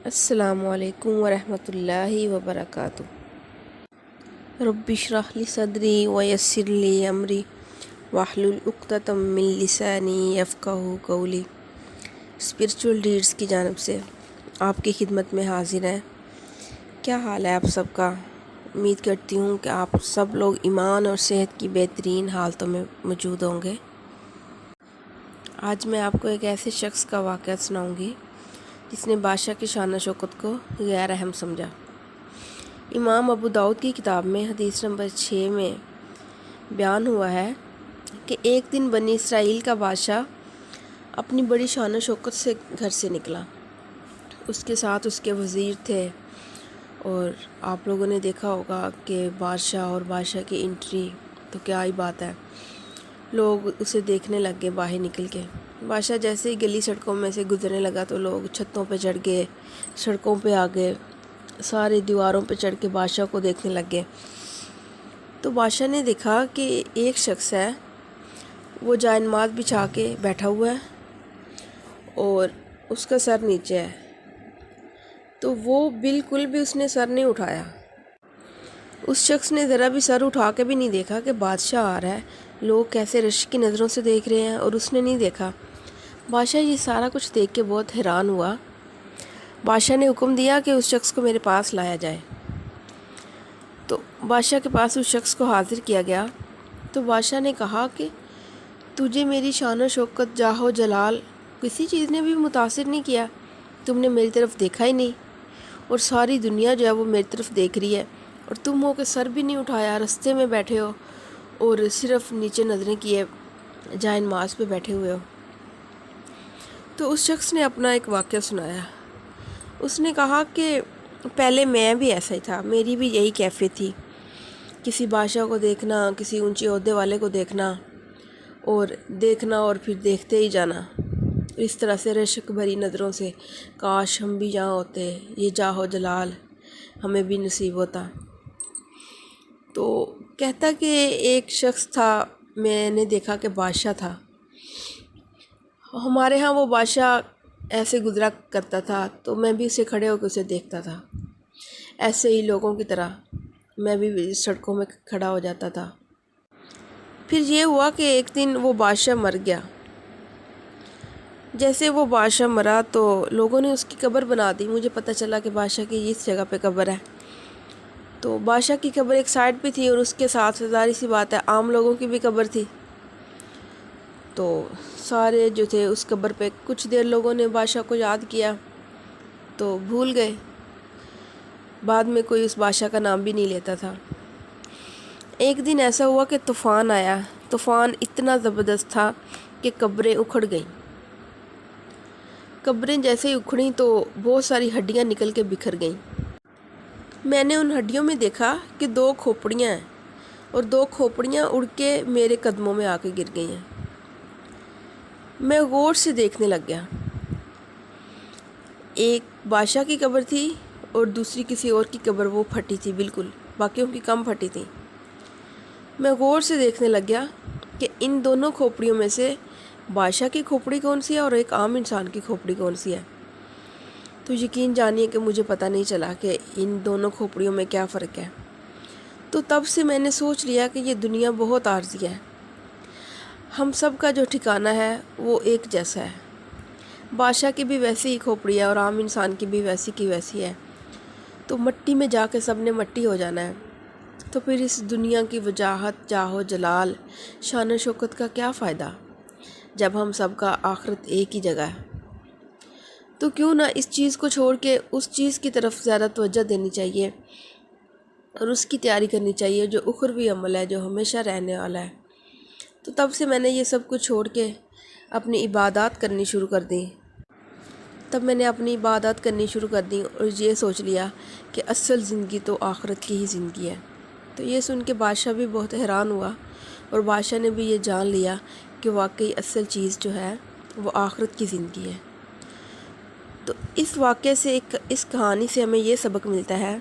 السلام علیکم ورحمۃ اللہ وبرکاتہ۔ رب اشرح لی صدری ویسر لی امری واحلل عقدۃ من لسانی یفقہوا قولی۔ اسپرچول ڈیڈز کی جانب سے آپ کی خدمت میں حاضر ہیں۔ کیا حال ہے آپ سب کا؟ امید کرتی ہوں کہ آپ سب لوگ ایمان اور صحت کی بہترین حالتوں میں موجود ہوں گے۔ آج میں آپ کو ایک ایسے شخص کا واقعہ سناؤں گی جس نے بادشاہ کی شان و شوکت کو غیر اہم سمجھا۔ امام ابو داؤد کی کتاب میں حدیث نمبر 6 میں بیان ہوا ہے کہ ایک دن بنی اسرائیل کا بادشاہ اپنی بڑی شان و شوکت سے گھر سے نکلا۔ اس کے ساتھ اس کے وزیر تھے، اور آپ لوگوں نے دیکھا ہوگا کہ بادشاہ اور بادشاہ کی انٹری تو کیا ہی بات ہے، لوگ اسے دیکھنے لگ گئے باہر نکل کے۔ بادشاہ جیسے ہی گلی سڑکوں میں سے گزرنے لگا تو لوگ چھتوں پہ چڑھ گئے، سڑکوں پہ آ گئے، ساری دیواروں پہ چڑھ کے بادشاہ کو دیکھنے لگ گئے۔ تو بادشاہ نے دیکھا کہ ایک شخص ہے، وہ جائے نماز بچھا کے بیٹھا ہوا ہے اور اس کا سر نیچے ہے، تو وہ بالکل بھی اس نے سر نہیں اٹھایا۔ اس شخص نے ذرا بھی سر اٹھا کے بھی نہیں دیکھا کہ بادشاہ آ رہا ہے، لوگ کیسے رشک کی نظروں سے دیکھ رہے ہیں، اور اس نے نہیں دیکھا۔ بادشاہ یہ سارا کچھ دیکھ کے بہت حیران ہوا۔ بادشاہ نے حکم دیا کہ اس شخص کو میرے پاس لایا جائے۔ تو بادشاہ کے پاس اس شخص کو حاضر کیا گیا۔ تو بادشاہ نے کہا کہ تجھے میری شان و شوکت، جاہ و جلال کسی چیز نے بھی متاثر نہیں کیا، تم نے میری طرف دیکھا ہی نہیں، اور ساری دنیا جو ہے وہ میری طرف دیکھ رہی ہے، اور تم ہو کہ سر بھی نہیں اٹھایا، رستے میں بیٹھے ہو اور صرف نیچے نظریں کیے جائے نماز پہ بیٹھے ہوئے ہو۔ تو اس شخص نے اپنا ایک واقعہ سنایا۔ اس نے کہا کہ پہلے میں بھی ایسا ہی تھا، میری بھی یہی کیفیت تھی، کسی بادشاہ کو دیکھنا، کسی اونچے عہدے والے کو دیکھنا اور پھر دیکھتے ہی جانا، اس طرح سے رشک بھری نظروں سے، کاش ہم بھی یہاں ہوتے، یہ جاہ و جلال ہمیں بھی نصیب ہوتا۔ تو کہتا کہ ایک شخص تھا، میں نے دیکھا کہ بادشاہ تھا، ہمارے ہاں وہ بادشاہ ایسے گزرا کرتا تھا تو میں بھی اسے کھڑے ہو کے اسے دیکھتا تھا، ایسے ہی لوگوں کی طرح میں بھی سڑکوں میں کھڑا ہو جاتا تھا۔ پھر یہ ہوا کہ ایک دن وہ بادشاہ مر گیا۔ جیسے وہ بادشاہ مرا تو لوگوں نے اس کی قبر بنا دی۔ مجھے پتہ چلا کہ بادشاہ کی اس جگہ پہ قبر ہے، تو بادشاہ کی قبر ایک سائڈ پہ تھی، اور اس کے ساتھ ظاہر سی بات ہے عام لوگوں کی بھی قبر تھی۔ تو سارے جو تھے اس قبر پہ کچھ دیر لوگوں نے بادشاہ کو یاد کیا تو بھول گئے، بعد میں کوئی اس بادشاہ کا نام بھی نہیں لیتا تھا۔ ایک دن ایسا ہوا کہ طوفان آیا۔ طوفان اتنا زبردست تھا کہ قبریں اکھڑ گئیں۔ قبریں جیسے ہی اکھڑیں تو بہت ساری ہڈیاں نکل کے بکھر گئیں۔ میں نے ان ہڈیوں میں دیکھا کہ 2 کھوپڑیاں ہیں، اور 2 کھوپڑیاں اڑ کے میرے قدموں میں آ کے گر گئی ہیں۔ میں غور سے دیکھنے لگ گیا۔ ایک بادشاہ کی قبر تھی اور دوسری کسی اور کی قبر، وہ پھٹی تھی بالکل، باقیوں کی کم پھٹی تھی۔ میں غور سے دیکھنے لگ گیا کہ ان دونوں کھوپڑیوں میں سے بادشاہ کی کھوپڑی کون سی ہے اور ایک عام انسان کی کھوپڑی کون سی ہے۔ تو یقین جانیے کہ مجھے پتہ نہیں چلا کہ ان دونوں کھوپڑیوں میں کیا فرق ہے۔ تو تب سے میں نے سوچ لیا کہ یہ دنیا بہت عارضی ہے، ہم سب کا جو ٹھکانہ ہے وہ ایک جیسا ہے۔ بادشاہ کی بھی ویسی ہی کھوپڑی ہے اور عام انسان کی بھی ویسی کی ویسی ہے، تو مٹی میں جا کے سب نے مٹی ہو جانا ہے۔ تو پھر اس دنیا کی وجاہت، جاہ و جلال، شان و شوکت کا کیا فائدہ جب ہم سب کا آخرت ایک ہی جگہ ہے؟ تو کیوں نہ اس چیز کو چھوڑ کے اس چیز کی طرف زیادہ توجہ دینی چاہیے اور اس کی تیاری کرنی چاہیے جو اخروی عمل ہے، جو ہمیشہ رہنے والا ہے۔ تو تب سے میں نے یہ سب کچھ چھوڑ کے اپنی عبادات کرنی شروع کر دی۔ تب میں نے اپنی عبادات کرنی شروع کر دی اور یہ سوچ لیا کہ اصل زندگی تو آخرت کی ہی زندگی ہے۔ تو یہ سن کے بادشاہ بھی بہت حیران ہوا، اور بادشاہ نے بھی یہ جان لیا کہ واقعی اصل چیز جو ہے وہ آخرت کی زندگی ہے۔ تو اس واقعے سے، اس کہانی سے ہمیں یہ سبق ملتا ہے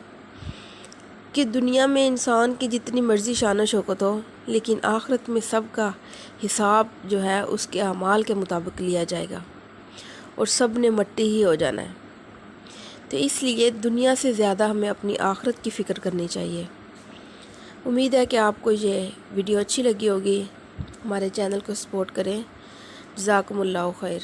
کہ دنیا میں انسان کی جتنی مرضی شان و شوکت ہو، لیکن آخرت میں سب کا حساب جو ہے اس کے اعمال کے مطابق لیا جائے گا، اور سب نے مٹی ہی ہو جانا ہے۔ تو اس لیے دنیا سے زیادہ ہمیں اپنی آخرت کی فکر کرنی چاہیے۔ امید ہے کہ آپ کو یہ ویڈیو اچھی لگی ہوگی۔ ہمارے چینل کو سپورٹ کریں۔ جزاکم اللہ خیر۔